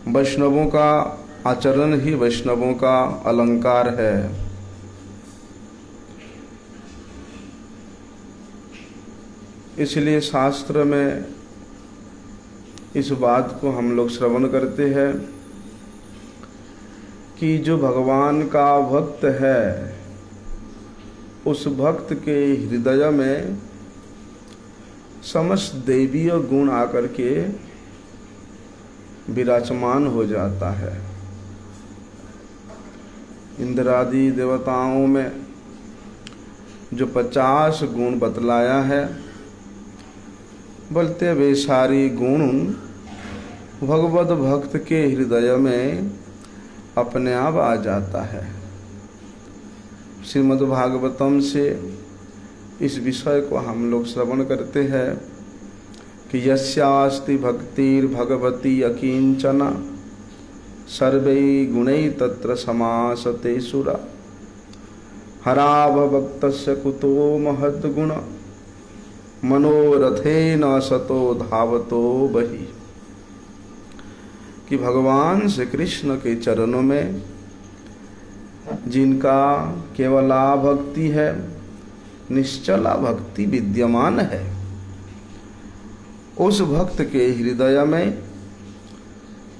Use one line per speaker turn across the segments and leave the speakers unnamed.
वैष्णवों का आचरण ही वैष्णवों का अलंकार है। इसलिए शास्त्र में इस बात को हम लोग श्रवण करते हैं कि जो भगवान का भक्त है उस भक्त के हृदय में समस्त दैवीय गुण आकर के विराजमान हो जाता है। इंद्रादि देवताओं में जो 50 गुण बतलाया है, बोलते वे सारी गुण भगवत भक्त के हृदय में अपने आप आ जाता है। श्रीमद् भागवतम से इस विषय को हम लोग श्रवण करते हैं कि यस्यास्ति भक्तिर्भगवती अकिंचना सर्वै गुणै तत्र समासते सुरा हराभक्तस्य कुतो महद्गुण मनोरथेन सतो धावतो बहि। कि भगवान श्री कृष्ण के चरणों में जिनका केवला भक्ति है, निश्चला भक्ति विद्यमान है, उस भक्त के हृदय में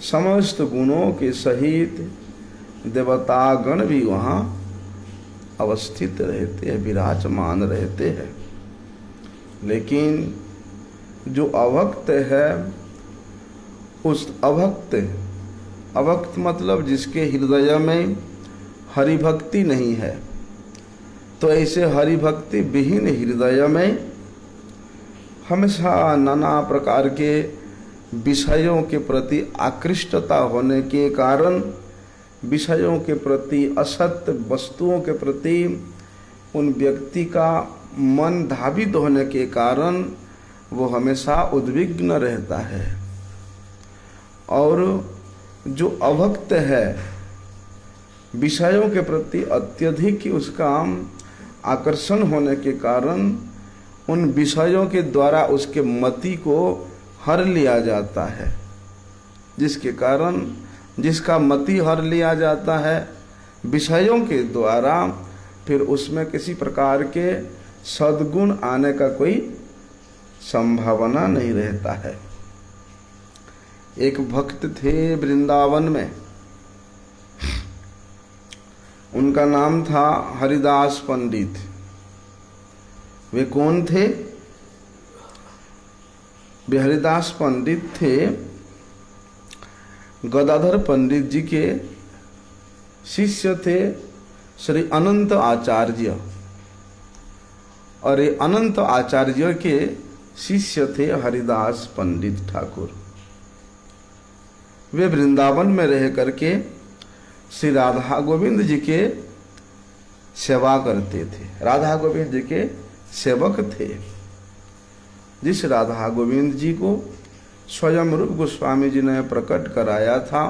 समस्त गुणों के सहित देवतागण भी वहाँ अवस्थित रहते हैं, विराजमान रहते हैं। लेकिन जो अभक्त है, उस अभक्त मतलब जिसके हृदय में हरि भक्ति नहीं है, तो ऐसे हरि भक्ति विहीन हृदय में हमेशा नाना प्रकार के विषयों के प्रति आकृष्टता होने के कारण, विषयों के प्रति, असत्य वस्तुओं के प्रति उन व्यक्ति का मन धावित होने के कारण वो हमेशा उद्विग्न रहता है। और जो अभक्त है, विषयों के प्रति अत्यधिक उसका आकर्षण होने के कारण उन विषयों के द्वारा उसके मति को हर लिया जाता है, जिसके कारण जिसका मति हर लिया जाता है विषयों के द्वारा, फिर उसमें किसी प्रकार के सद्गुण आने का कोई संभावना नहीं रहता है। एक भक्त थे वृंदावन में, उनका नाम था हरिदास पंडित। वे कौन थे? वे हरिदास पंडित थे गदाधर पंडित जी के शिष्य थे, श्री अनंत आचार्य। और ये अनंत आचार्य के शिष्य थे हरिदास पंडित ठाकुर। वे वृंदावन में रह करके श्री राधा गोविंद जी के सेवा करते थे, राधा गोविंद जी के सेवक थे। जिस राधा गोविंद जी को स्वयं रूप गोस्वामी जी ने प्रकट कराया था,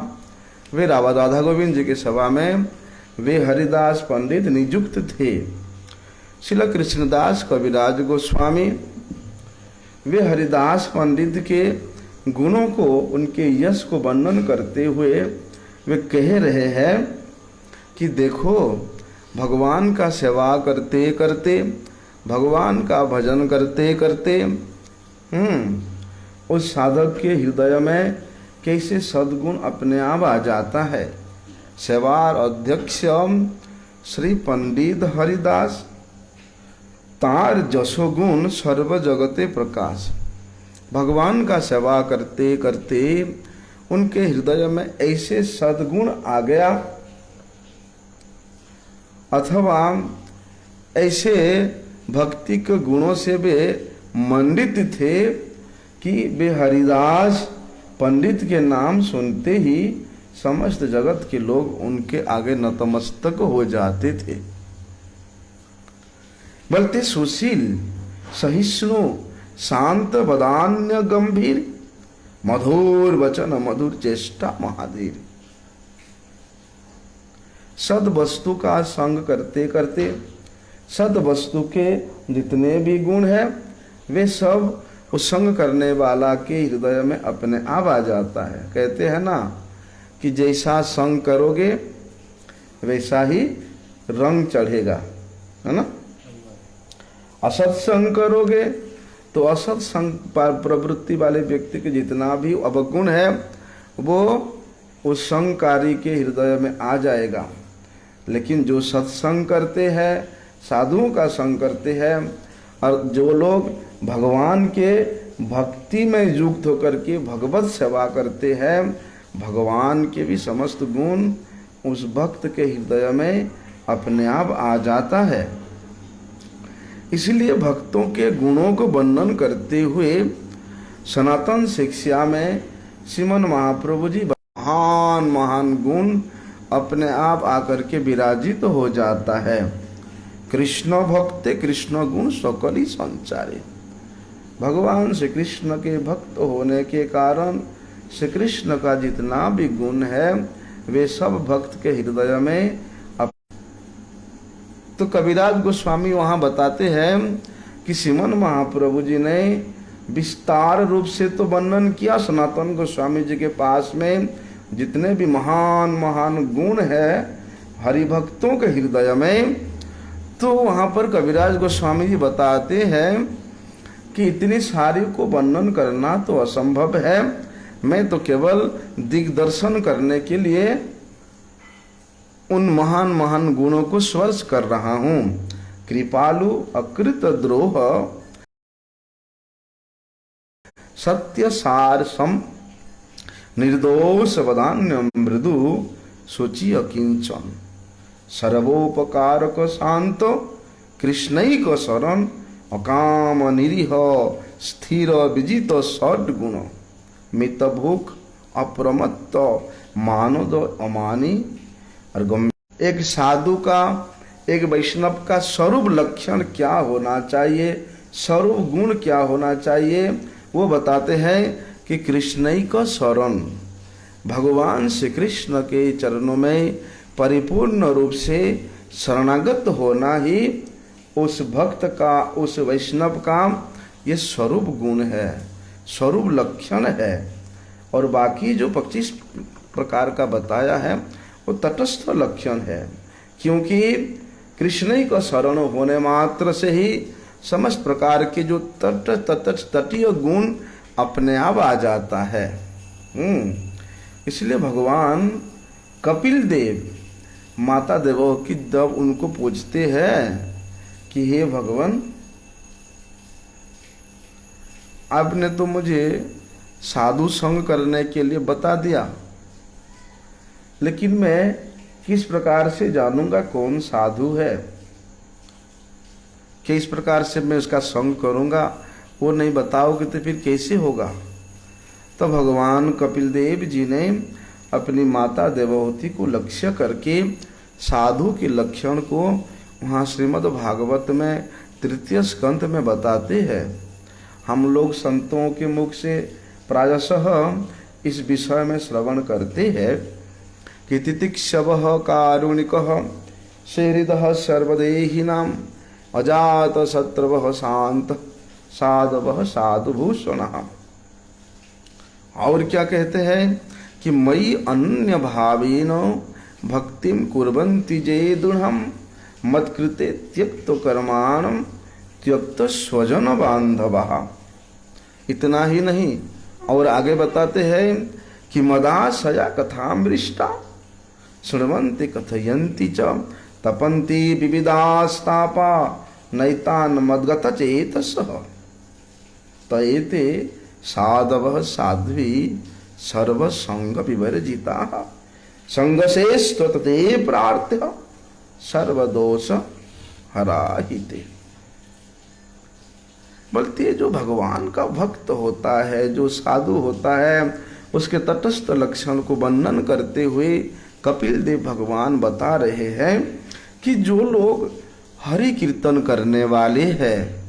वे राधा गोविंद जी की सभा में वे हरिदास पंडित नियुक्त थे। श्रील कृष्णदास कविराज गोस्वामी वे हरिदास पंडित के गुणों को, उनके यश को वर्णन करते हुए वे कह रहे हैं कि देखो, भगवान का सेवा करते करते, भगवान का भजन करते करते उस साधक के हृदय में कैसे सद्गुण अपने आप आ जाता है। सेवार अध्यक्ष श्री पंडित हरिदास, तार जसोगुण सर्व जगते प्रकाश। भगवान का सेवा करते करते उनके हृदय में ऐसे सद्गुण आ गया, अथवा ऐसे भक्ति के गुणों से वे मंडित थे कि वे हरिदास पंडित के नाम सुनते ही समस्त जगत के लोग उनके आगे नतमस्तक हो जाते थे। बोलते सुशील सहिष्णु शांत बदान्य गंभीर, मधुर वचन मधुर चेष्टा महाधीर। सद वस्तु का संग करते करते सद वस्तु के जितने भी गुण हैं वे सब उस संग करने वाला के हृदय में अपने आप आ जाता है। कहते हैं ना कि जैसा संग करोगे वैसा ही रंग चढ़ेगा, है ना। असत्संग करोगे तो असत्संग प्रवृत्ति वाले व्यक्ति के जितना भी अवगुण है वो उस संगकारी के हृदय में आ जाएगा। लेकिन जो सत्संग करते हैं, साधुओं का संग करते हैं, और जो लोग भगवान के भक्ति में युक्त होकर के भगवत सेवा करते हैं, भगवान के भी समस्त गुण उस भक्त के हृदय में अपने आप आ जाता है। इसलिए भक्तों के गुणों को वर्णन करते हुए सनातन शिक्षा में श्रीमन महाप्रभु जी महान महान गुण अपने आप आकर के विराजित हो जाता है। कृष्ण भक्ते कृष्ण गुण सकली संचारे। भगवान श्री कृष्ण के भक्त होने के कारण श्री कृष्ण का जितना भी गुण है वे सब भक्त के हृदय में। तो कबीरदास गोस्वामी वहाँ बताते हैं कि श्रीमन महाप्रभु जी ने विस्तार रूप से तो वर्णन किया सनातन गोस्वामी जी के पास में जितने भी महान महान गुण है हरिभक्तों के हृदय में। तो वहाँ पर कबीरदास गोस्वामी जी बताते हैं कि इतनी सारी को वर्णन करना तो असंभव है, मैं तो केवल दिग्दर्शन करने के लिए उन महान महान गुणों को स्पर्श कर रहा हूँ। कृपालु अकृत द्रोह सत्य सार सम निर्दोष वदान्य मृदु सोची अकिंचन सर्वोपकारक शांत कृष्णैक शरण अकाम निरीह स्थिर विजित षड गुण मित भूख अप्रमत्त मानद अमानी। और एक साधु का, एक वैष्णव का स्वरूप लक्षण क्या होना चाहिए, स्वरूप गुण क्या होना चाहिए, वो बताते हैं कि कृष्ण ही का शरण, भगवान श्री कृष्ण के चरणों में परिपूर्ण रूप से शरणागत होना ही उस भक्त का, उस वैष्णव का ये स्वरूप गुण है, स्वरूप लक्षण है। और बाकी जो 25 प्रकार का बताया है वो तटस्थ लक्षण है, क्योंकि कृष्ण ही का शरण होने मात्र से ही समस्त प्रकार के जो तटीय गुण अपने आप आ जाता है। इसलिए भगवान कपिल देव माता देवो की जब उनको पूछते हैं कि हे भगवान, आपने तो मुझे साधु संग करने के लिए बता दिया, लेकिन मैं किस प्रकार से जानूंगा कौन साधु है, किस प्रकार से मैं उसका संग करूंगा, वो नहीं बताओगे तो फिर कैसे होगा। तो भगवान कपिल देव जी ने अपनी माता देवहूति को लक्ष्य करके साधु के लक्षण को वहाँ श्रीमद् भागवत में 3 स्कंध में बताते हैं। हम लोग संतों के मुख से प्रायशः इस विषय में श्रवण करते हैं कि तितिक्षवः कारुणिकः सहृदः सर्वदेहिनां अजात शत्रवः शांत साधवः साधुभूषणः। और क्या कहते हैं कि मयि अन्य भावेन भक्तिम कुर्वन्ति जे दृढ़ं मत्कृते त्यक्त कर्माणं त्यक्त स्वजन बांधवः। इतना ही नहीं, और आगे बताते हैं कि मदाशया कथामृष्टा शृण्वन्ति कथयन्ति च तपन्ति विविधास्तापा नैतान् मद्गत चेतसः तएते साधवः साध्वी सर्वसंग विवर्जिताः संगशेस्त्वते प्रार्थ्य सर्वदोष हराहिते। बोलती है जो भगवान का भक्त होता है, जो साधु होता है, उसके तटस्थ लक्षण को वर्णन करते हुए कपिल देव भगवान बता रहे हैं कि जो लोग हरि कीर्तन करने वाले हैं,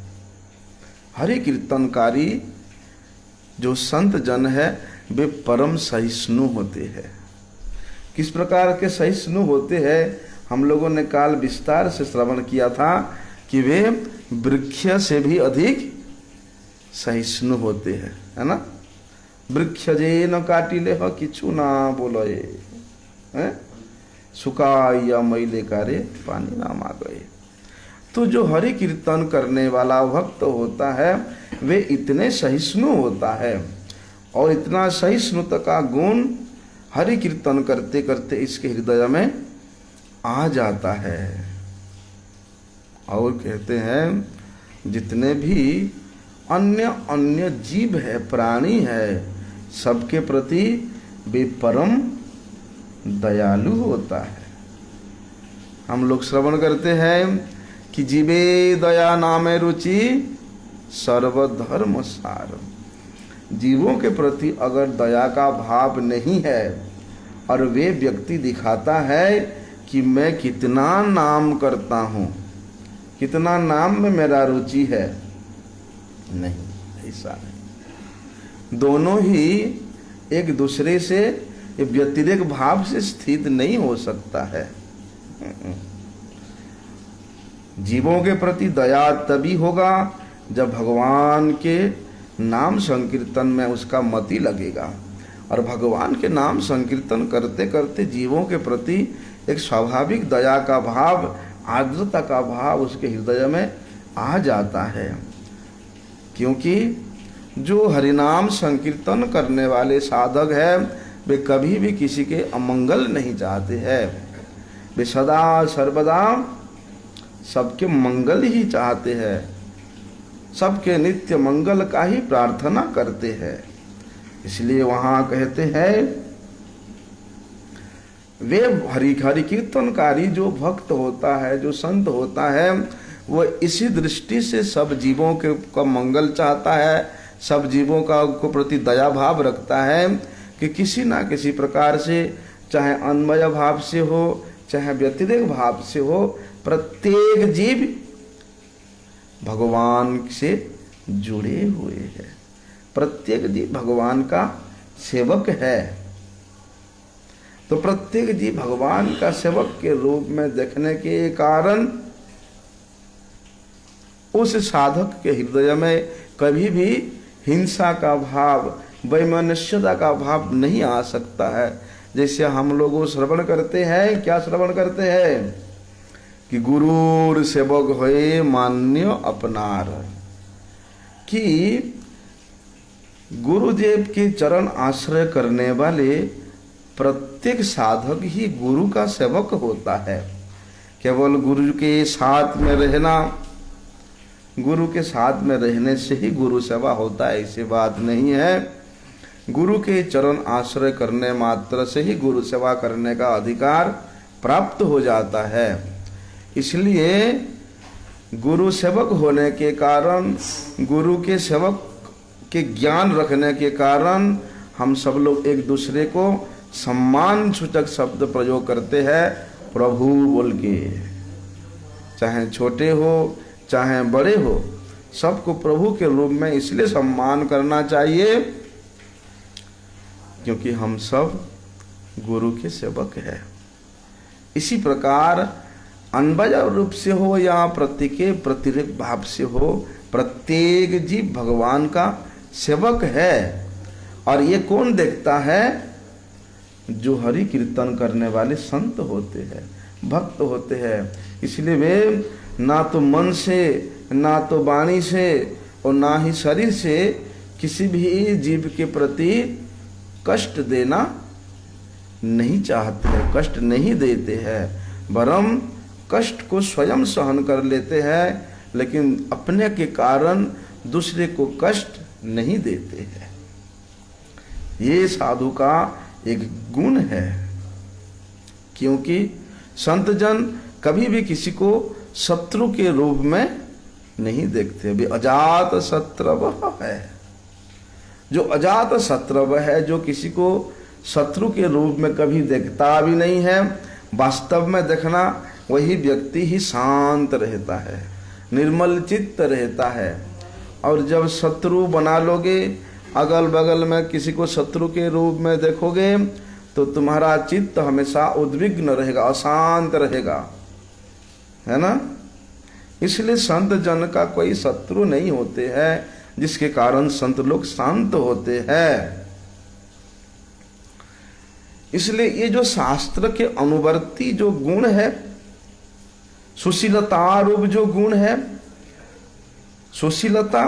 हरि कीर्तनकारी जो संत जन है वे परम सहिष्णु होते हैं। किस प्रकार के सहिष्णु होते हैं, हम लोगों ने काल विस्तार से श्रवण किया था कि वे वृक्ष से भी अधिक सहिष्णु होते हैं, है ना। वृक्ष जे न काटिले ह किछु ना बोलए, हैं सुखाइया मैले कारे पानी ना मांगे। तो जो हरि कीर्तन करने वाला भक्त होता है वे इतने सहिष्णु होता है और इतना सहिष्णुता का गुण हरि कीर्तन करते करते इसके हृदय में आ जाता है। और कहते हैं जितने भी अन्य अन्य जीव है, प्राणी है, सबके प्रति वे परम दयालु होता है। हम लोग श्रवण करते हैं कि जीवे दया नामे रुचि सर्वधर्म सार। जीवों के प्रति अगर दया का भाव नहीं है और वे व्यक्ति दिखाता है कि मैं कितना नाम करता हूँ, कितना नाम में मेरा रुचि है, नहीं, ऐसा नहीं। दोनों ही एक दूसरे से व्यतिरेक भाव से स्थित नहीं हो सकता है। जीवों के प्रति दया तभी होगा जब भगवान के नाम संकीर्तन में उसका मति लगेगा और भगवान के नाम संकीर्तन करते करते जीवों के प्रति एक स्वाभाविक दया का भाव, आर्द्रता का भाव उसके हृदय में आ जाता है। क्योंकि जो हरिनाम संकीर्तन करने वाले साधक है वे कभी भी किसी के अमंगल नहीं चाहते हैं, वे सदा सर्वदा सबके मंगल ही चाहते हैं, सबके नित्य मंगल का ही प्रार्थना करते हैं। इसलिए वहाँ कहते हैं वे हरि कीर्तनकारी जो भक्त होता है, जो संत होता है, वो इसी दृष्टि से सब जीवों के का मंगल चाहता है, सब जीवों का को प्रति दया भाव रखता है कि किसी ना किसी प्रकार से, चाहे अन्वय भाव से हो चाहे व्यतिरेक भाव से हो, प्रत्येक जीव भगवान से जुड़े हुए हैं, प्रत्येक जीव भगवान का सेवक है। तो प्रत्येक जीव भगवान का सेवक के रूप में देखने के कारण उस साधक के हृदय में कभी भी हिंसा का भाव, वैमनस्यता का भाव नहीं आ सकता है। जैसे हम लोग श्रवण करते हैं, क्या श्रवण करते हैं कि गुरुर सेवक होए मान्य अपनार, कि गुरुदेव के चरण आश्रय करने वाले प्रत्येक साधक ही गुरु का सेवक होता है। केवल गुरु के साथ में रहना, गुरु के साथ में रहने से ही गुरु सेवा होता है, ऐसी बात नहीं है। गुरु के चरण आश्रय करने मात्र से ही गुरु सेवा करने का अधिकार प्राप्त हो जाता है। इसलिए गुरु सेवक होने के कारण, गुरु के सेवक के ज्ञान रखने के कारण हम सब लोग एक दूसरे को सम्मान सूचक शब्द प्रयोग करते हैं, प्रभु बोल के। चाहे छोटे हो चाहे बड़े हो, सबको प्रभु के रूप में इसलिए सम्मान करना चाहिए क्योंकि हम सब गुरु के सेवक हैं। इसी प्रकार अन्वय रूप से हो या प्रतिरेक भाव से हो, प्रत्येक जीव भगवान का सेवक है। और ये कौन देखता है? जो हरि कीर्तन करने वाले संत होते हैं, भक्त होते हैं। इसलिए वे ना तो मन से, ना तो वाणी से और ना ही शरीर से किसी भी जीव के प्रति कष्ट देना नहीं चाहते हैं, कष्ट नहीं देते हैं, वरम कष्ट को स्वयं सहन कर लेते हैं, लेकिन अपने के कारण दूसरे को कष्ट नहीं देते हैं। ये साधु का एक गुण है, क्योंकि संत जन कभी भी किसी को शत्रु के रूप में नहीं देखते। वे अजात शत्रव है। जो अजात शत्रव है, जो किसी को शत्रु के रूप में कभी देखता भी नहीं है, वास्तव में देखना वही व्यक्ति ही शांत रहता है, निर्मल चित्त रहता है। और जब शत्रु बना लोगे, अगल बगल में किसी को शत्रु के रूप में देखोगे, तो तुम्हारा चित्त हमेशा उद्विग्न रहेगा, अशांत रहेगा, है ना। इसलिए संत जन का कोई शत्रु नहीं होते हैं, जिसके कारण संत लोग शांत होते हैं। इसलिए ये जो शास्त्र के अनुवर्ती जो गुण है, सुशीलता रूप जो गुण है, सुशीलता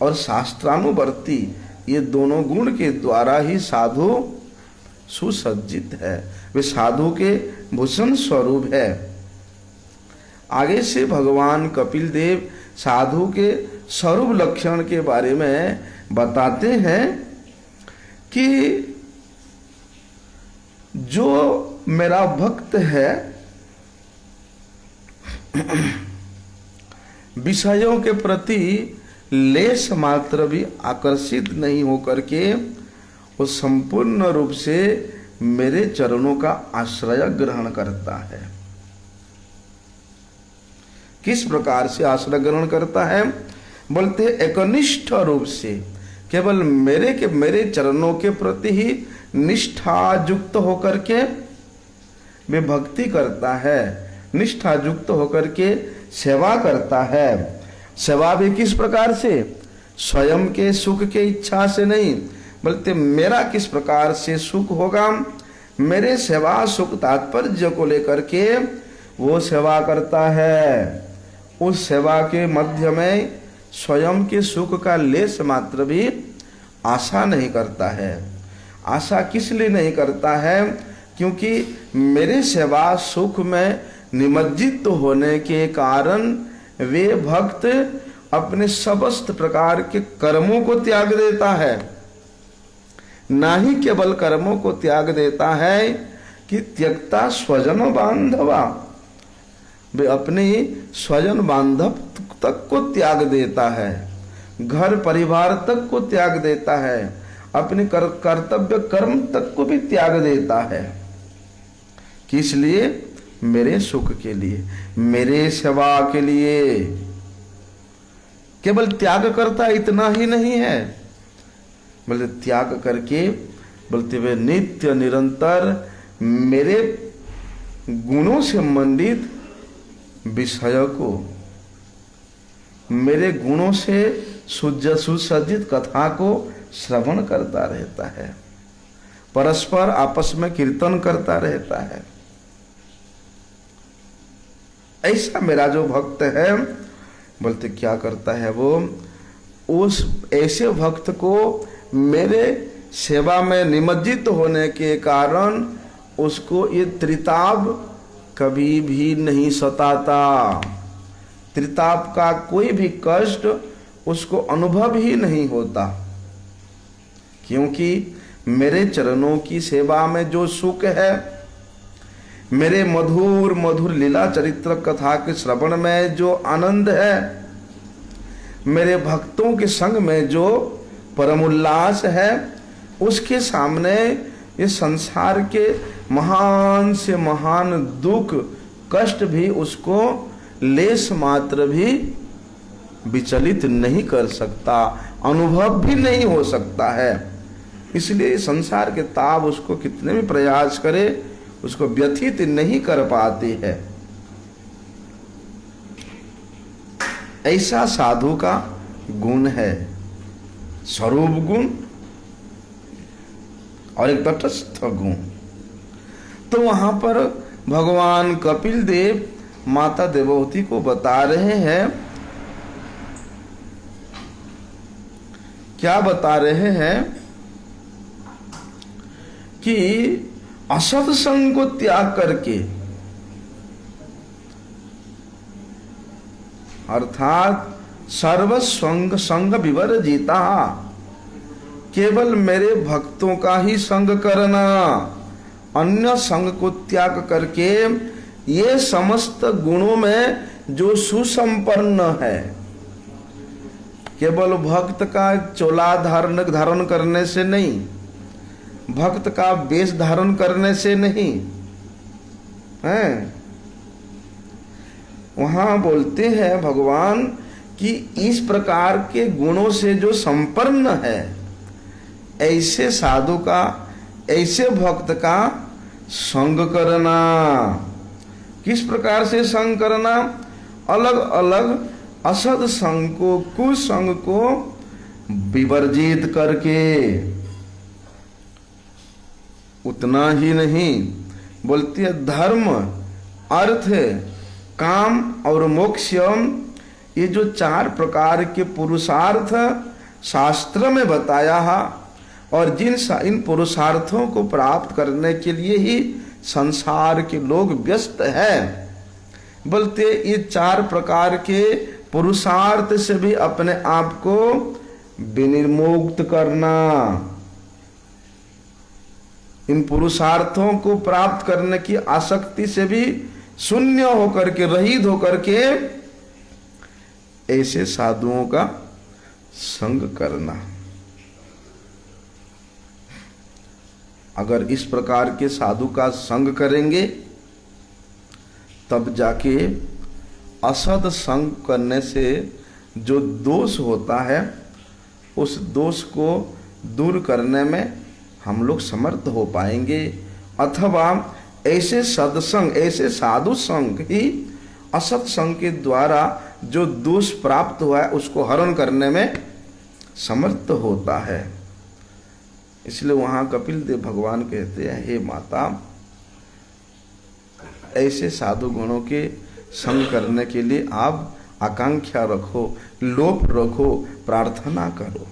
और शास्त्रानुवर्ती, ये दोनों गुण के द्वारा ही साधु सुसज्जित है, वे साधु के भूषण स्वरूप है। आगे से भगवान कपिल देव साधु के स्वरूप लक्षण के बारे में बताते हैं कि जो मेरा भक्त है विषयों के प्रति लेश मात्र भी आकर्षित नहीं होकर के वो संपूर्ण रूप से मेरे चरणों का आश्रय ग्रहण करता है। किस प्रकार से आश्रय ग्रहण करता है? बोलते एकनिष्ठ रूप से, केवल मेरे चरणों के प्रति ही निष्ठा युक्त होकर के वे भक्ति करता है, निष्ठा युक्त होकर के सेवा करता है। सेवा भी किस प्रकार से? स्वयं के सुख के इच्छा से नहीं, बोलते मेरा किस प्रकार से सुख होगा, मेरे सेवा सुख तात्पर्य को लेकर के वो सेवा करता है। उस सेवा के मध्य में स्वयं के सुख का लेश मात्र भी आशा नहीं करता है। आशा किस लिए नहीं करता है? क्योंकि मेरे सेवा सुख में निमज्जित होने के कारण वे भक्त अपने समस्त प्रकार के कर्मों को त्याग देता है। ना ही केवल कर्मों को त्याग देता है कि त्यक्ता स्वजन बांधवा, वे अपने स्वजन बांधव तक को त्याग देता है, घर परिवार तक को त्याग देता है, अपने कर्तव्य कर्म तक को भी त्याग देता है। किस लिए? मेरे सुख के लिए, मेरे सेवा के लिए। केवल त्याग करता इतना ही नहीं है, बोलते त्याग करके बोलते वे नित्य निरंतर मेरे गुणों से मंडित विषय को, मेरे गुणों से सुसज्जित कथा को श्रवण करता रहता है, परस्पर आपस में कीर्तन करता रहता है। ऐसा मेरा जो भक्त है, बोलते क्या करता है वो, उस ऐसे भक्त को मेरे सेवा में निमज्जित होने के कारण उसको ये त्रिताप कभी भी नहीं सताता। त्रिताप का कोई भी कष्ट उसको अनुभव ही नहीं होता, क्योंकि मेरे चरणों की सेवा में जो सुख है, मेरे मधुर मधुर लीला चरित्र कथा के श्रवण में जो आनंद है, मेरे भक्तों के संग में जो परम उल्लास है, उसके सामने ये संसार के महान से महान दुख कष्ट भी उसको लेश मात्र भी विचलित नहीं कर सकता, अनुभव भी नहीं हो सकता है। इसलिए संसार के ताप उसको कितने भी प्रयास करे उसको व्यथित नहीं कर पाती है। ऐसा साधु का गुण है, स्वरूप गुण और एक तटस्थ गुण। तो वहां पर भगवान कपिल देव माता देवहूति को बता रहे हैं, क्या बता रहे हैं कि असत संग को त्याग करके, अर्थात सर्व संग विवर्जिता, केवल मेरे भक्तों का ही संग करना, अन्य संग को त्याग करके ये समस्त गुणों में जो सुसंपन्न है, केवल भक्त का चोला धारण करने से नहीं, भक्त का वेश धारण करने से नहीं है। वहां बोलते हैं भगवान कि इस प्रकार के गुणों से जो संपन्न है, ऐसे साधु का, ऐसे भक्त का संग करना। किस प्रकार से संग करना? अलग अलग असद संग को, कुसंग को विवर्जित करके। उतना ही नहीं, बोलती है धर्म, अर्थ, काम और मोक्ष, ये जो 4 प्रकार के पुरुषार्थ शास्त्र में बताया है, और इन पुरुषार्थों को प्राप्त करने के लिए ही संसार के लोग व्यस्त हैं। बोलते ये 4 प्रकार के पुरुषार्थ से भी अपने आप को विनिर्मुक्त करना, इन पुरुषार्थों को प्राप्त करने की आसक्ति से भी शून्य होकर के, रहित होकर के ऐसे साधुओं का संग करना। अगर इस प्रकार के साधु का संग करेंगे तब जाके असद संग करने से जो दोष होता है उस दोष को दूर करने में हम लोग समर्थ हो पाएंगे, अथवा ऐसे सत्संग, ऐसे साधु संग ही असत संग के द्वारा जो दोष प्राप्त हुआ है उसको हरण करने में समर्थ होता है। इसलिए वहाँ कपिल देव भगवान कहते हैं, हे माता, ऐसे साधु गुणों के संग करने के लिए आप आकांक्षा रखो, लोभ रखो, प्रार्थना करो।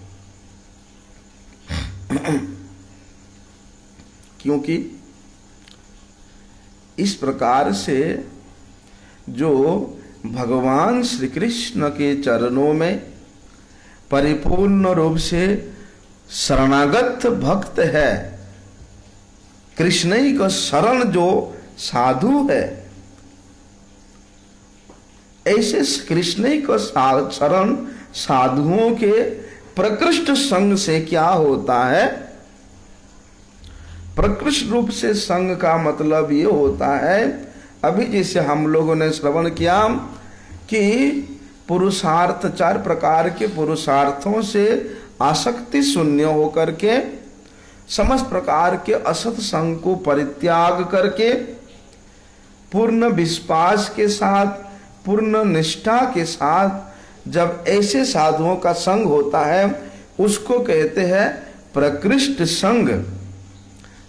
क्योंकि इस प्रकार से जो भगवान श्री कृष्ण के चरणों में परिपूर्ण रूप से शरणागत भक्त है, कृष्ण ही का शरण जो साधु है, ऐसे कृष्ण ही का शरण साधुओं के प्रकृष्ट संग से क्या होता है? प्रकृष्ट रूप से संग का मतलब ये होता है, अभी जैसे हम लोगों ने श्रवण किया कि पुरुषार्थ, 4 प्रकार के पुरुषार्थों से आसक्ति शून्य होकर के समस्त प्रकार के असत संग को परित्याग करके पूर्ण विश्वास के साथ, पूर्ण निष्ठा के साथ जब ऐसे साधुओं का संग होता है उसको कहते हैं प्रकृष्ट संग।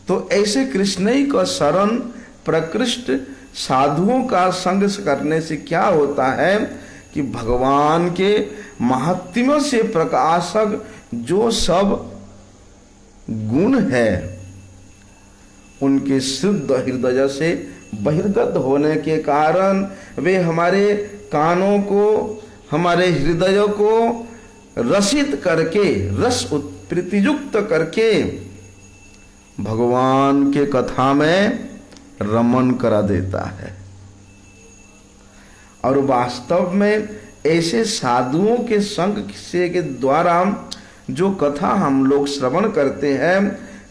तो ऐसे कृष्ण ही का शरण प्रकृष्ट साधुओं का संग करने से क्या होता है कि भगवान के महात्म्य से प्रकाशक जो सब गुण है उनके शुद्ध हृदय से बहिर्गत होने के कारण वे हमारे कानों को, हमारे हृदय को रसित करके, रस उत्प्रीतियुक्त करके भगवान के कथा में रमन करा देता है। और वास्तव में ऐसे साधुओं के संग से के द्वारा जो कथा हम लोग श्रवण करते हैं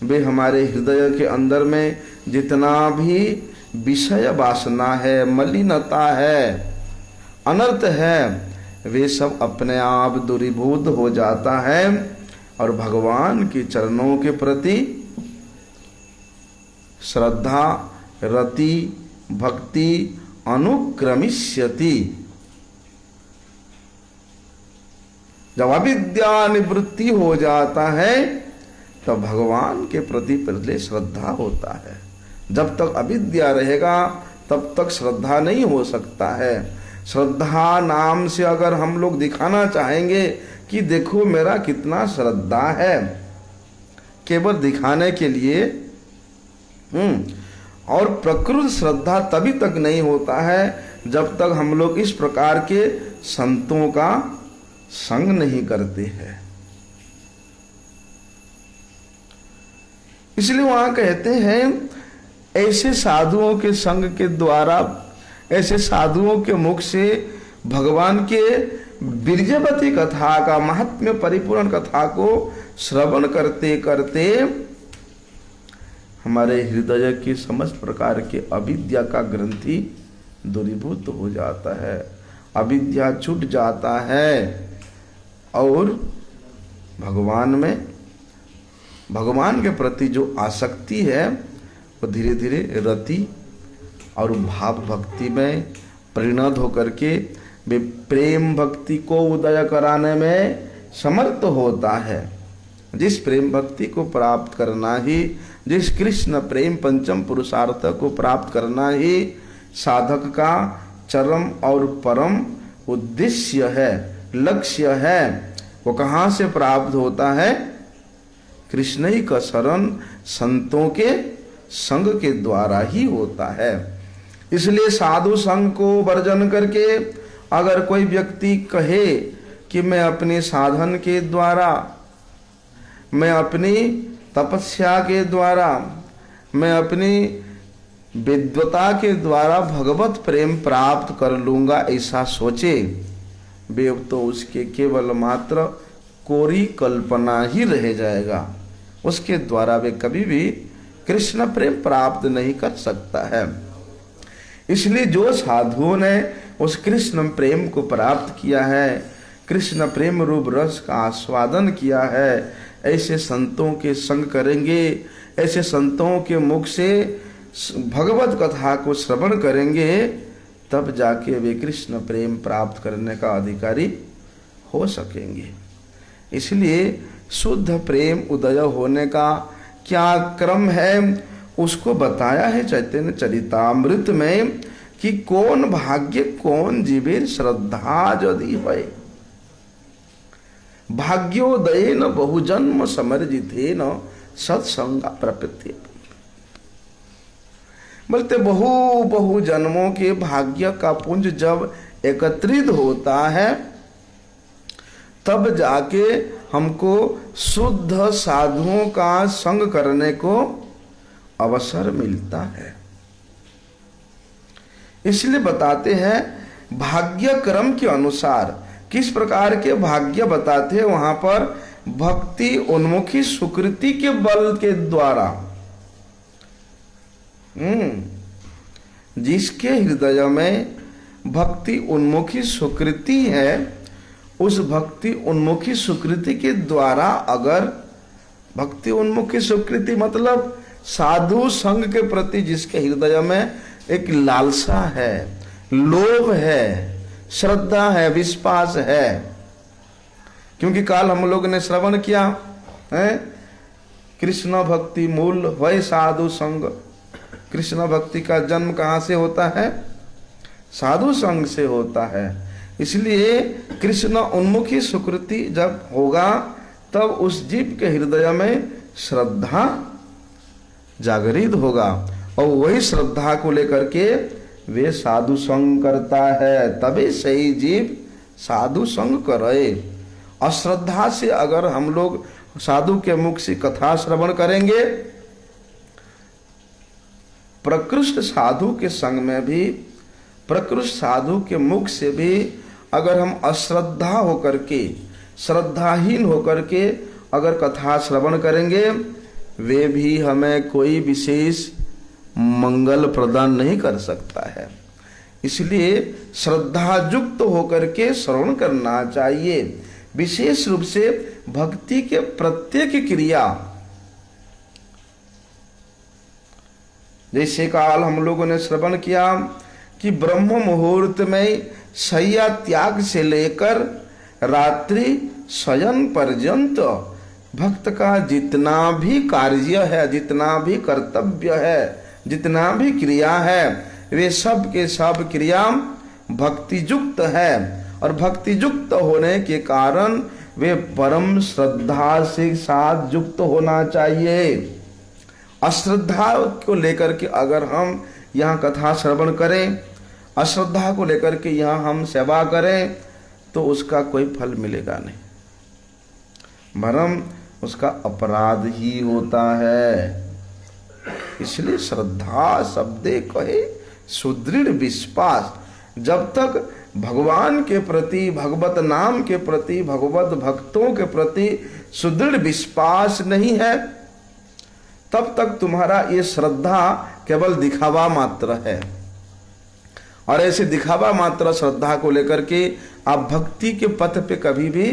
वे हमारे हृदय के अंदर में जितना भी विषय वासना है, मलिनता है, अनर्थ है, वे सब अपने आप दूरीभूत हो जाता है और भगवान के चरणों के प्रति श्रद्धा, रति, भक्ति अनुक्रमिष्यति। जब अविद्या निवृत्ति हो जाता है तब भगवान के प्रति पहले श्रद्धा होता है। जब तक अविद्या रहेगा तब तक श्रद्धा नहीं हो सकता है। श्रद्धा नाम से अगर हम लोग दिखाना चाहेंगे कि देखो मेरा कितना श्रद्धा है, केवल दिखाने के लिए, और प्रकृत श्रद्धा तभी तक नहीं होता है जब तक हम लोग इस प्रकार के संतों का संग नहीं करते हैं। इसलिए वहां कहते हैं ऐसे साधुओं के संग के द्वारा, ऐसे साधुओं के मुख से भगवान के बीरजवती कथा का, महात्म्य परिपूर्ण कथा को श्रवण करते करते हमारे हृदय की समस्त प्रकार के अविद्या का ग्रंथि दूरीभूत हो जाता है, अविद्या छूट जाता है और भगवान में, भगवान के प्रति जो आसक्ति है वो धीरे धीरे रति और भाव भक्ति में परिणत होकर के वे प्रेम भक्ति को उदय कराने में समर्थ होता है। जिस प्रेम भक्ति को प्राप्त करना ही, जिस कृष्ण प्रेम पंचम पुरुषार्थ को प्राप्त करना ही साधक का चरम और परम उद्देश्य है, लक्ष्य है, वो कहाँ से प्राप्त होता है? कृष्ण ही का शरण संतों के संग के द्वारा ही होता है। इसलिए साधु संग को वर्जन करके अगर कोई व्यक्ति कहे कि मैं अपने साधन के द्वारा, मैं अपनी तपस्या के द्वारा, मैं अपनी विद्वता के द्वारा भगवत प्रेम प्राप्त कर लूँगा, ऐसा सोचे, वे तो उसके केवल मात्र कोरी कल्पना ही रह जाएगा। उसके द्वारा वे कभी भी कृष्ण प्रेम प्राप्त नहीं कर सकता है। इसलिए जो साधुओं ने उस कृष्ण प्रेम को प्राप्त किया है, कृष्ण प्रेम रूप रस का आस्वादन किया है, ऐसे संतों के संग करेंगे, ऐसे संतों के मुख से भगवत कथा को श्रवण करेंगे, तब जाके वे कृष्ण प्रेम प्राप्त करने का अधिकारी हो सकेंगे। इसलिए शुद्ध प्रेम उदय होने का क्या क्रम है उसको बताया है चैतन्य चरितामृत में कि कौन भाग्य कौन जीवे श्रद्धा यदि है, भाग्योदयेन बहुजन्म समर्जितेन सत्संग प्रपत्ति। बोलते बहु जन्मों के भाग्य का पुंज जब एकत्रित होता है तब जाके हमको शुद्ध साधुओं का संग करने को अवसर मिलता है। इसलिए बताते हैं भाग्य क्रम के अनुसार किस प्रकार के भाग्य बताते हैं, वहां पर भक्ति उन्मुखी सुकृति के बल के द्वारा जिसके हृदय में भक्ति उन्मुखी सुकृति है, उस भक्ति उन्मुखी सुकृति के द्वारा, अगर भक्ति उन्मुखी सुकृति मतलब साधु संग के प्रति जिसके हृदय में एक लालसा है, लोभ है, श्रद्धा है, विश्वास है। क्योंकि काल हम लोग ने श्रवण किया है कृष्ण भक्ति मूल वह साधु संग। कृष्ण भक्ति का जन्म कहाँ से होता है? साधु संग से होता है। इसलिए कृष्ण उन्मुखी सुकृति जब होगा तब उस जीव के हृदय में श्रद्धा जागृत होगा और वही श्रद्धा को लेकर के वे साधु संग करता है, तभी सही जीव साधु संग करे। अश्रद्धा से अगर हम लोग साधु के मुख से कथा श्रवण करेंगे, प्रकृष्ट साधु के संग में भी, प्रकृष्ट साधु के मुख से भी अगर हम अश्रद्धा होकर के, श्रद्धाहीन होकर के अगर कथा श्रवण करेंगे, वे भी हमें कोई विशेष मंगल प्रदान नहीं कर सकता है। इसलिए श्रद्धायुक्त होकर के श्रवण करना चाहिए। विशेष रूप से भक्ति के प्रत्येक क्रिया, जैसे काल हम लोगों ने श्रवण किया कि ब्रह्म मुहूर्त में शय्या त्याग से लेकर रात्रि शयन पर्यंत भक्त का जितना भी कार्य है, जितना भी कर्तव्य है, जितना भी क्रिया है, वे सब के सब क्रिया भक्ति युक्त है। और भक्ति युक्त होने के कारण वे परम श्रद्धा से साथ युक्त होना चाहिए। अश्रद्धा को लेकर के अगर हम यहाँ कथा श्रवण करें, अश्रद्धा को लेकर के यहाँ हम सेवा करें, तो उसका कोई फल मिलेगा नहीं, वरन उसका अपराध ही होता है। इसलिए श्रद्धा शब्दे कहे सुदृढ़ विश्वास। जब तक भगवान के प्रति, भगवत नाम के प्रति, भगवत भक्तों के प्रति सुदृढ़ विश्वास नहीं है, तब तक तुम्हारा ये श्रद्धा केवल दिखावा मात्र है। और ऐसे दिखावा मात्र श्रद्धा को लेकर के आप भक्ति के पथ पे कभी भी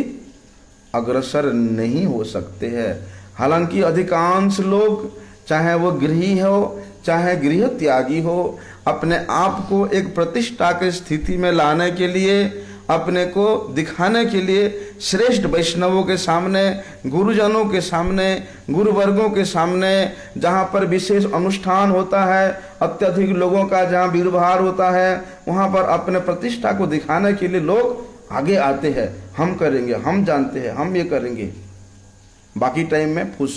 अग्रसर नहीं हो सकते हैं। हालांकि अधिकांश लोग, चाहे वो गृही हो चाहे गृह त्यागी हो, अपने आप को एक प्रतिष्ठा की स्थिति में लाने के लिए अपने को दिखाने के लिए श्रेष्ठ वैष्णवों के सामने, गुरुजनों के सामने, गुरुवर्गों के सामने, जहाँ पर विशेष अनुष्ठान होता है, अत्यधिक लोगों का जहाँ भीड़ भाड़ होता है, वहाँ पर अपने प्रतिष्ठा को दिखाने के लिए लोग आगे आते हैं। हम करेंगे, हम जानते हैं, हम ये करेंगे। बाकी टाइम में फुस।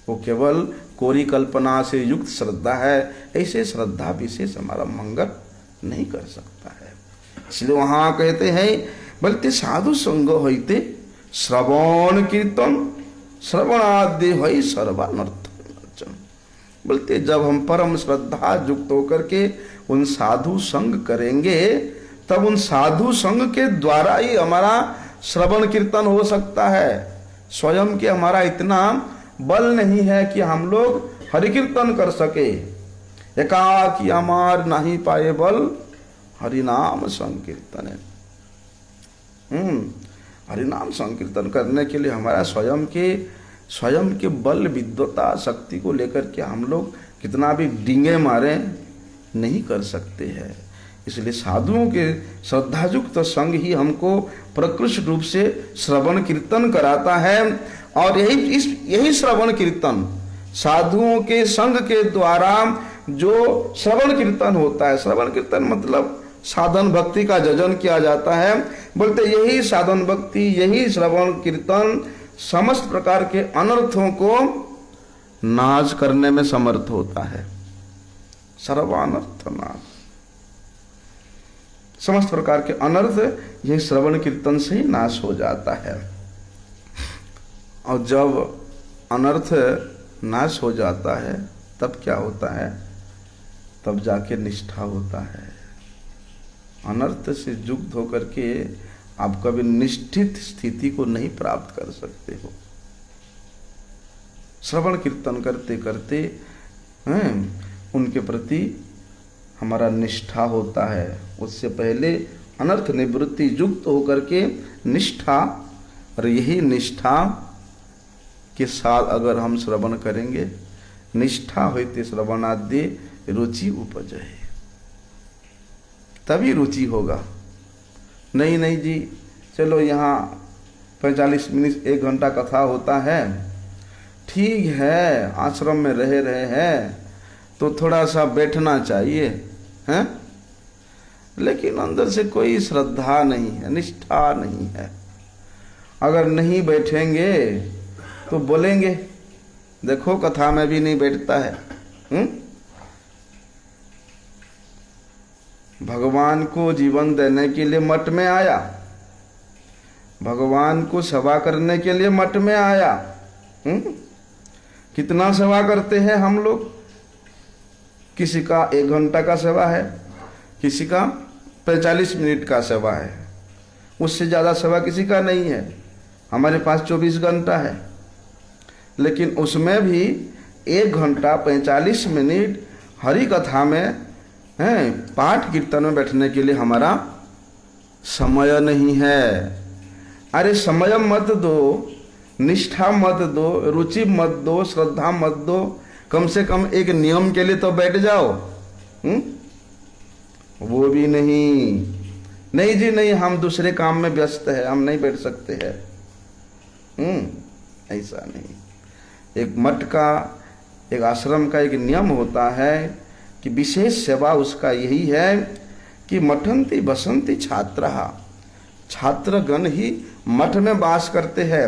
वो केवल कोरी कल्पना से युक्त श्रद्धा है। ऐसे श्रद्धा विशेष हमारा मंगल नहीं कर सकता है। इसलिए वहां कहते हैं, बोलते साधु संग होते श्रवण कीर्तन श्रवणादि होई सर्वानर्थ। बोलते जब हम परम श्रद्धा युक्त होकर के उन साधु संग करेंगे, तब उन साधु संग के द्वारा ही हमारा श्रवण कीर्तन हो सकता है। स्वयं के हमारा इतना बल नहीं है कि हम लोग हरि कीर्तन कर सके। एकाकी अमार नहीं पाए बल, हरिनाम संकीर्तन। हरिनाम संकीर्तन करने के लिए हमारा स्वयं के बल विद्वता शक्ति को लेकर के हम लोग कितना भी डींगे मारे नहीं कर सकते हैं। इसलिए साधुओं के श्रद्धायुक्त संग ही हमको प्रकृष्ट रूप से श्रवण कीर्तन कराता है। और यही श्रवण कीर्तन साधुओं के संग के द्वारा जो श्रवण कीर्तन होता है, श्रवण कीर्तन मतलब साधन भक्ति का जजन किया जाता है। बोलते यही साधन भक्ति, यही श्रवण कीर्तन समस्त प्रकार के अनर्थों को नाश करने में समर्थ होता है। सर्वानर्थ नाश, समस्त प्रकार के अनर्थ यही श्रवण कीर्तन से ही नाश हो जाता है। और जब अनर्थ नाश हो जाता है तब क्या होता है? तब जाके निष्ठा होता है। अनर्थ से युक्त होकर के आप कभी निष्ठित स्थिति को नहीं प्राप्त कर सकते हो। श्रवण कीर्तन करते करते उनके प्रति हमारा निष्ठा होता है। उससे पहले अनर्थ निवृत्ति युक्त होकर के निष्ठा, और यही निष्ठा के साथ अगर हम श्रवण करेंगे, निष्ठा होते श्रवणादि रुचि उपजय, तभी रुचि होगा। नहीं जी, चलो यहाँ 45 मिनट 1 घंटा कथा होता है, ठीक है, आश्रम में रह रहे हैं तो थोड़ा सा बैठना चाहिए, हैं? लेकिन अंदर से कोई श्रद्धा नहीं है, निष्ठा नहीं है। अगर नहीं बैठेंगे तो बोलेंगे देखो कथा में भी नहीं बैठता है। भगवान को जीवन देने के लिए मठ में आया, भगवान को सेवा करने के लिए मठ में आया। कितना सेवा करते हैं हम लोग? किसी का 1 घंटा का सेवा है, किसी का 45 मिनट का सेवा है, उससे ज़्यादा सेवा किसी का नहीं है। हमारे पास 24 घंटा है, लेकिन उसमें भी 1 घंटा 45 मिनट हरि कथा में पाठ कीर्तन में बैठने के लिए हमारा समय नहीं है। अरे समय मत दो, निष्ठा मत दो, रुचि मत दो, श्रद्धा मत दो, कम से कम एक नियम के लिए तो बैठ जाओ। वो भी नहीं जी नहीं, हम दूसरे काम में व्यस्त है, हम नहीं बैठ सकते हैं। ऐसा नहीं। एक मठ का, एक आश्रम का एक नियम होता है कि विशेष सेवा उसका यही है कि मठंती बसंती छात्रहा, छात्रगण ही मठ में वास करते हैं।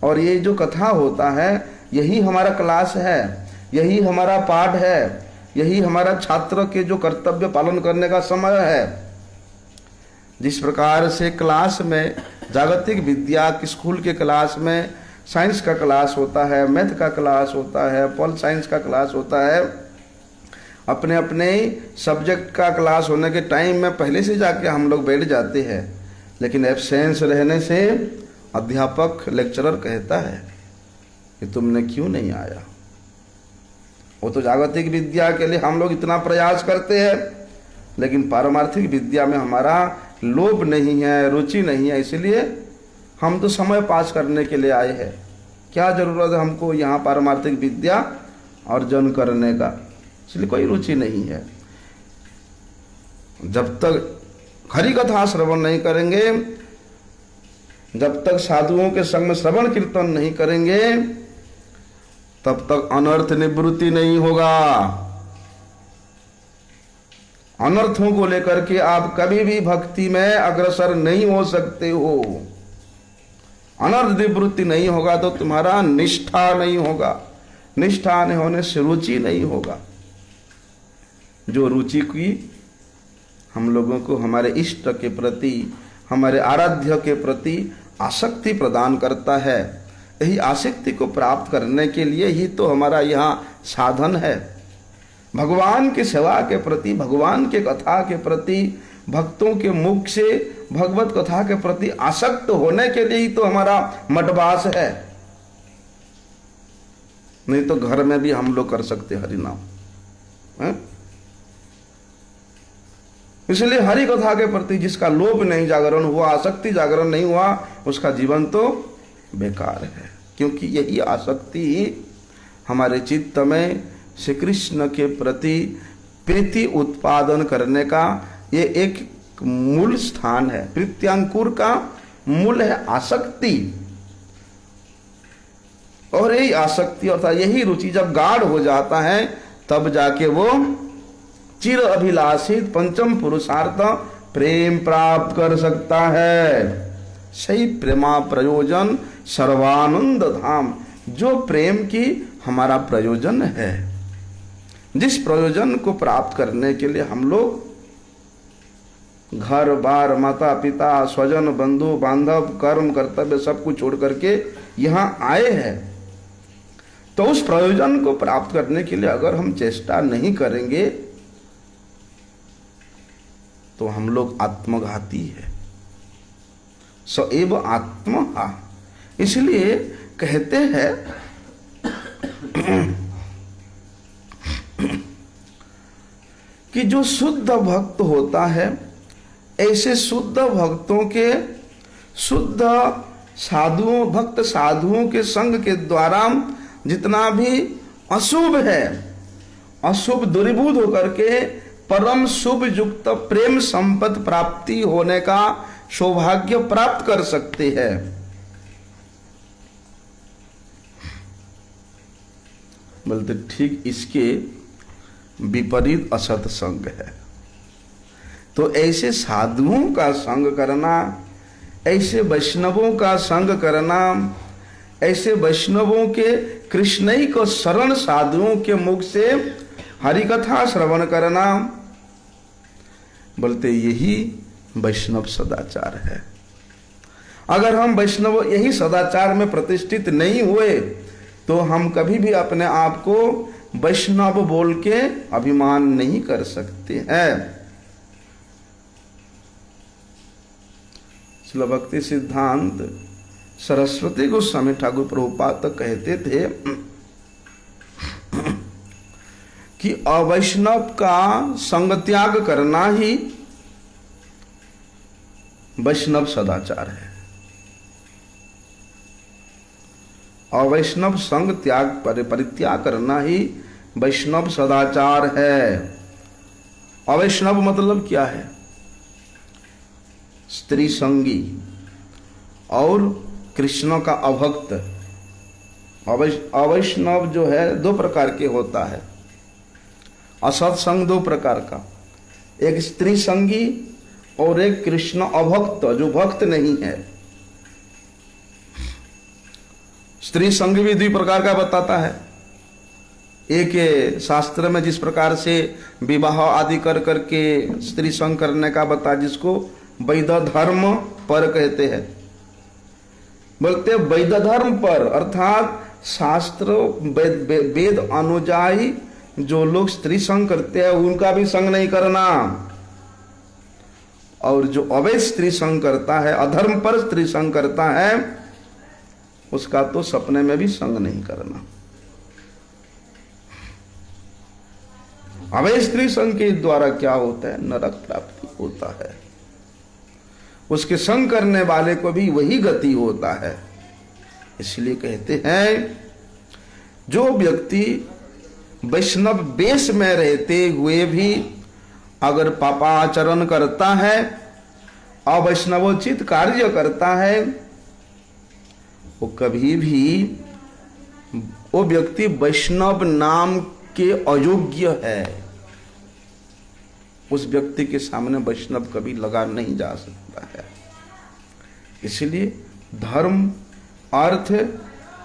और ये जो कथा होता है यही हमारा क्लास है, यही हमारा पाठ है, यही हमारा छात्र के जो कर्तव्य पालन करने का समय है। जिस प्रकार से क्लास में जागतिक विद्या की स्कूल के क्लास में साइंस का क्लास होता है, मैथ का क्लास होता है, पॉल साइंस का क्लास होता है, अपने अपने सब्जेक्ट का क्लास होने के टाइम में पहले से जाके हम लोग बैठ जाते हैं। लेकिन एब्सेंस रहने से अध्यापक लेक्चरर कहता है कि तुमने क्यों नहीं आया। वो तो जागतिक विद्या के लिए हम लोग इतना प्रयास करते हैं, लेकिन पारमार्थिक विद्या में हमारा लोभ नहीं है, रुचि नहीं है, इसलिए हम तो समय पास करने के लिए आए हैं। क्या जरूरत है हमको यहाँ पारमार्थिक विद्या अर्जन करने का, इसलिए कोई रुचि नहीं है। जब तक हरि कथा श्रवण नहीं करेंगे, जब तक साधुओं के संग में श्रवण कीर्तन नहीं करेंगे, तब तक अनर्थ निवृत्ति नहीं होगा। अनर्थों को लेकर के आप कभी भी भक्ति में अग्रसर नहीं हो सकते हो। अनर्थ निवृत्ति नहीं होगा तो तुम्हारा निष्ठा नहीं होगा, निष्ठा नहीं होने से रुचि नहीं होगा। जो रुचि की हम लोगों को हमारे इष्ट के प्रति, हमारे आराध्य के प्रति आसक्ति प्रदान करता है, यही आसक्ति को प्राप्त करने के लिए ही तो हमारा यहाँ साधन है। भगवान की सेवा के प्रति, भगवान के कथा के प्रति, भक्तों के मुख से भगवत कथा के प्रति आसक्त होने के लिए ही तो हमारा मठवास है। नहीं तो घर में भी हम लोग कर सकते हरि नाम है? इसलिए हरि कथा के प्रति जिसका लोभ नहीं जागरण हुआ, आसक्ति जागरण नहीं हुआ, उसका जीवन तो बेकार है। क्योंकि यही आसक्ति हमारे चित्त में श्री कृष्ण के प्रति प्रीति उत्पादन करने का ये एक मूल स्थान है। प्रीत्यांकुर का मूल है आसक्ति, और यही आसक्ति अर्थात यही रुचि जब गाढ़ हो जाता है, तब जाके वो चिर अभिलाषित पंचम पुरुषार्थ प्रेम प्राप्त कर सकता है। सही प्रेमा प्रयोजन सर्वानंद धाम, जो प्रेम की हमारा प्रयोजन है, जिस प्रयोजन को प्राप्त करने के लिए हम लोग घर बार, माता पिता, स्वजन, बंधु बांधव, कर्म कर्तव्य सब कुछ छोड़ करके यहाँ आए हैं, तो उस प्रयोजन को प्राप्त करने के लिए अगर हम चेष्टा नहीं करेंगे तो हम लोग आत्मघाती है। स एव आत्महा, इसलिए कहते हैं कि जो शुद्ध भक्त होता है, ऐसे शुद्ध भक्तों के, शुद्ध साधुओं, भक्त साधुओं के संग के द्वारा जितना भी अशुभ है, अशुभ दूरीभूत होकर के परम शुभ युक्त प्रेम संपत्ति प्राप्ति होने का सौभाग्य प्राप्त कर सकते हैं। बोलते ठीक इसके विपरीत असत संग है। तो ऐसे साधुओं का संग करना, ऐसे वैष्णवों का संग करना, ऐसे वैष्णवों के कृष्ण ही को शरण साधुओं के मुख से हरिकथा श्रवण करना, बोलते यही वैष्णव सदाचार है। अगर हम वैष्णव यही सदाचार में प्रतिष्ठित नहीं हुए तो हम कभी भी अपने आप को वैष्णव बोल के अभिमान नहीं कर सकते हैं। श्रील भक्ति सिद्धांत सरस्वती गोस्वामी ठाकुर प्रभुपाद तक कहते थे कि अवैष्णव का संग त्याग करना ही वैष्णव सदाचार है। अवैष्णव संग त्याग परित्याग करना ही वैष्णव सदाचार है। अवैष्णव मतलब क्या है? स्त्री संगी और कृष्ण का अभक्त। अवैष्णव जो है दो प्रकार के होता है। असत्संग दो प्रकार का, एक स्त्री संगी और एक कृष्ण अभक्त जो भक्त नहीं है। स्त्री संग भी दो प्रकार का बताता है। एक शास्त्र में जिस प्रकार से विवाह आदि कर करके स्त्री संग करने का बता, जिसको वैध धर्म पर कहते हैं। बोलते वैध धर्म पर अर्थात शास्त्र वेद अनुजाई जो लोग स्त्री संग करते हैं उनका भी संग नहीं करना, और जो अवैध स्त्री संग करता है, अधर्म पर स्त्री संग करता है, उसका तो सपने में भी संग नहीं करना। अवैध स्त्री संग के द्वारा क्या होता है? नरक प्राप्ति होता है। उसके संग करने वाले को भी वही गति होता है। इसलिए कहते हैं जो व्यक्ति वैष्णव वेश में रहते हुए भी अगर पापाचरण करता है अवैष्णवोचित कार्य करता है, वो कभी भी वो व्यक्ति वैष्णव नाम के अयोग्य है। उस व्यक्ति के सामने वैष्णव कभी लगा नहीं जा सकता है। इसलिए धर्म, अर्थ,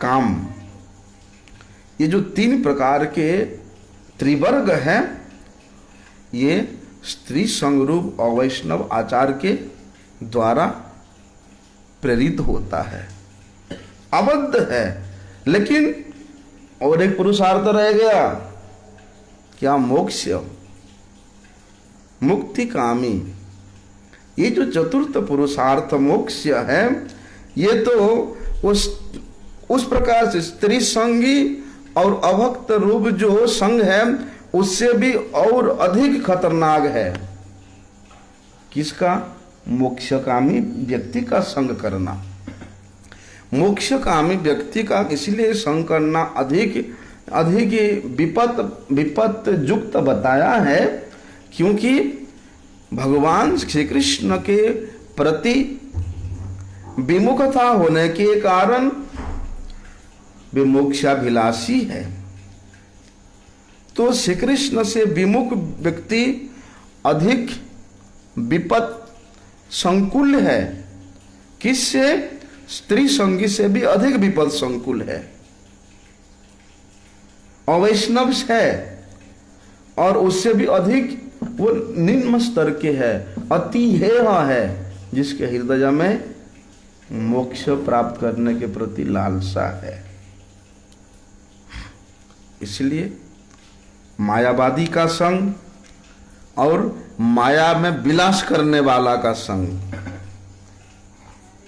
काम, ये जो 3 प्रकार के त्रिवर्ग हैं, ये स्त्री संगरूप अवैष्णव आचार के द्वारा प्रेरित होता है, अबद्ध है। लेकिन और एक पुरुषार्थ रह गया, क्या? मोक्ष, मुक्ति कामी। ये जो चतुर्थ पुरुषार्थ मोक्ष है, ये तो उस प्रकार से स्त्री संगी और अभक्त रूप जो संग है, उससे भी और अधिक खतरनाक है। किसका? मोक्षकामी व्यक्ति का संग करना। मोक्षकामी व्यक्ति का इसलिए संग करना अधिक विपत्त युक्त बताया है, क्योंकि भगवान श्री कृष्ण के प्रति विमुखता होने के कारण वे मोक्षाभिलाषी है। तो श्री कृष्ण से विमुख व्यक्ति अधिक विपत् संकुल है। किससे? स्त्री संगी से भी अधिक विपद संकुल है, अवैष्णव है, और उससे भी अधिक वो निम्न स्तर के है, अति हेय है, जिसके हृदय में मोक्ष प्राप्त करने के प्रति लालसा है। इसलिए मायावादी का संग और माया में विलास करने वाला का संग,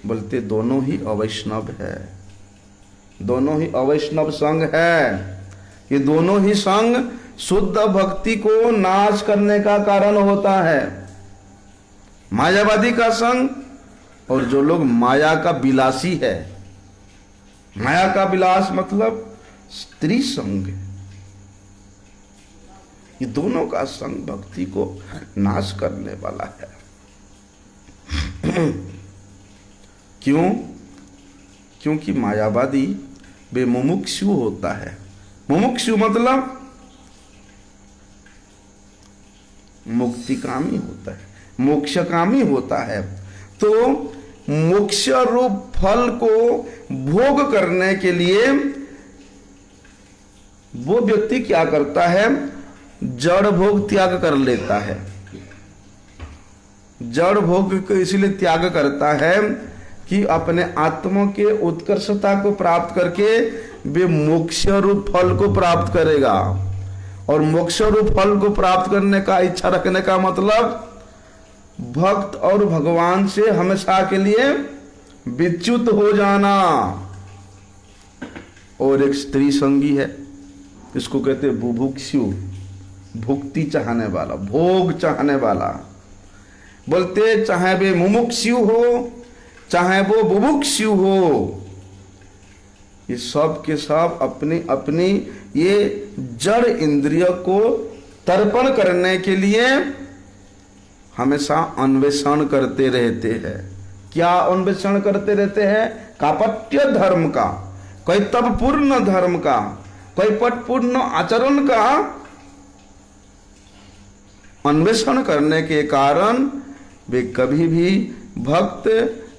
बोलते दोनों ही अवैष्णव है, दोनों ही अवैष्णव संग है। ये दोनों ही संग शुद्ध भक्ति को नाश करने का कारण होता है। मायावादी का संग और जो लोग माया का विलासी है, माया का विलास मतलब स्त्री संग, ये दोनों का संग भक्ति को नाश करने वाला है। क्यों? क्योंकि मायावादी वे मुमुक्षु होता है। मुमुक्षु मतलब मुक्तिकामी होता है, मोक्षकामी होता है। तो मोक्ष रूप फल को भोग करने के लिए वो व्यक्ति क्या करता है? जड़ भोग त्याग कर लेता है। जड़ भोग को इसलिए त्याग करता है कि अपने आत्मा के उत्कर्षता को प्राप्त करके वे मोक्ष रूप फल को प्राप्त करेगा। और मोक्ष रूप फल को प्राप्त करने का इच्छा रखने का मतलब भक्त और भगवान से हमेशा के लिए विच्युत हो जाना। और एक स्त्री संगी है, इसको कहते हैं बुभुक्षु, भुक्ति चाहने वाला, भोग चाहने वाला। बोलते चाहे वे मुमुक्षु हो चाहे वो बुभुक्षु हो, ये सब के सब अपनी अपनी ये जड़ इंद्रिय को तर्पण करने के लिए हमेशा अन्वेषण करते रहते हैं। क्या अन्वेषण करते रहते हैं? कापट्य धर्म का, कोई तप पूर्ण धर्म का, कोई पटपूर्ण आचरण का अन्वेषण करने के कारण वे कभी भी भक्त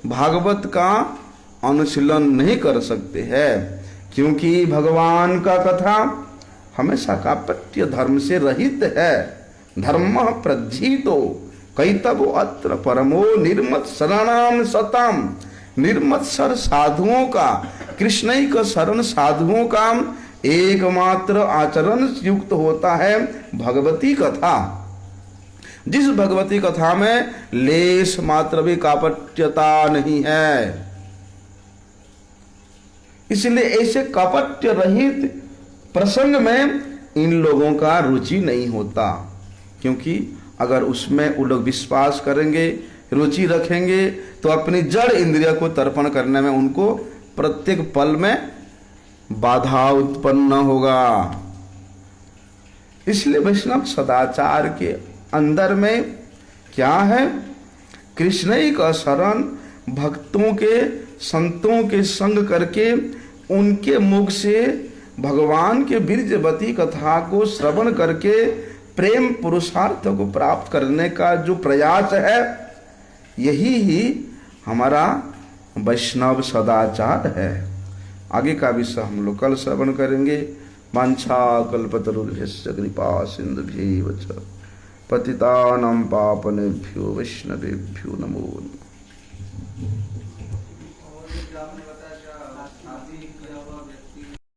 भागवत का अनुशीलन नहीं कर सकते हैं, क्योंकि भगवान का कथा हमेशा कापट्य धर्म से रहित है। धर्म प्रज्जितो कैतव अत्र परमो निर्मत्सराणाम सताम। निर्मत्सर साधुओं का, कृष्णैक शरण साधुओं का एकमात्र आचरण युक्त होता है भगवती कथा। जिस भगवती कथा में लेश मात्र भी कापट्यता नहीं है, इसलिए ऐसे कापट्य रहित प्रसंग में इन लोगों का रुचि नहीं होता। क्योंकि अगर उसमें वो लोग विश्वास करेंगे, रुचि रखेंगे, तो अपनी जड़ इंद्रिय को तर्पण करने में उनको प्रत्येक पल में बाधा उत्पन्न होगा। इसलिए वैष्णव सदाचार के अंदर में क्या है? कृष्ण ही का शरण भक्तों के संतों के संग करके उनके मुख से भगवान के बीर्जवती कथा को श्रवण करके प्रेम पुरुषार्थ को प्राप्त करने का जो प्रयास है, यही ही हमारा वैष्णव सदाचार है। आगे का विषय हम लोग कल श्रवण करेंगे। वांछा कल्पतरुभ्यश्च कृपा सिंधुभ्यैव च पतितानां पावनेभ्यो वैष्णवेभ्यो नमो नमः।